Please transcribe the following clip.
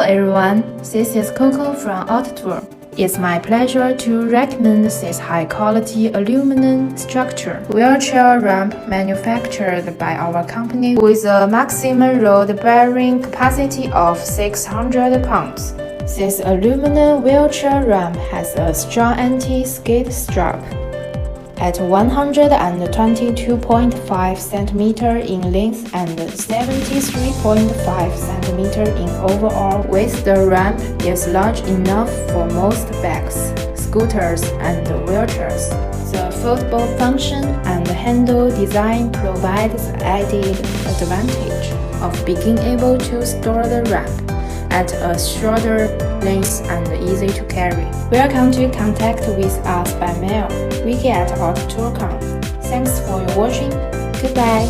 everyone, this is Coco from Altertool. It's my pleasure to recommend this high-quality aluminum structure wheelchair ramp manufactured by our company with a maximum load-bearing capacity of 600 pounds. This aluminum wheelchair ramp has a strong anti-skid strap. At 122.5 cm in length and 73.5 cm in overall width, the ramp is large enough for most bikes, scooters, and wheelchairs. The foldable function and handle design provides the added advantage of being able to store the ramp at a shorter length and easy to carry. Welcome to contact with us by mail, wiki@altertool.com. Thanks for watching. Goodbye.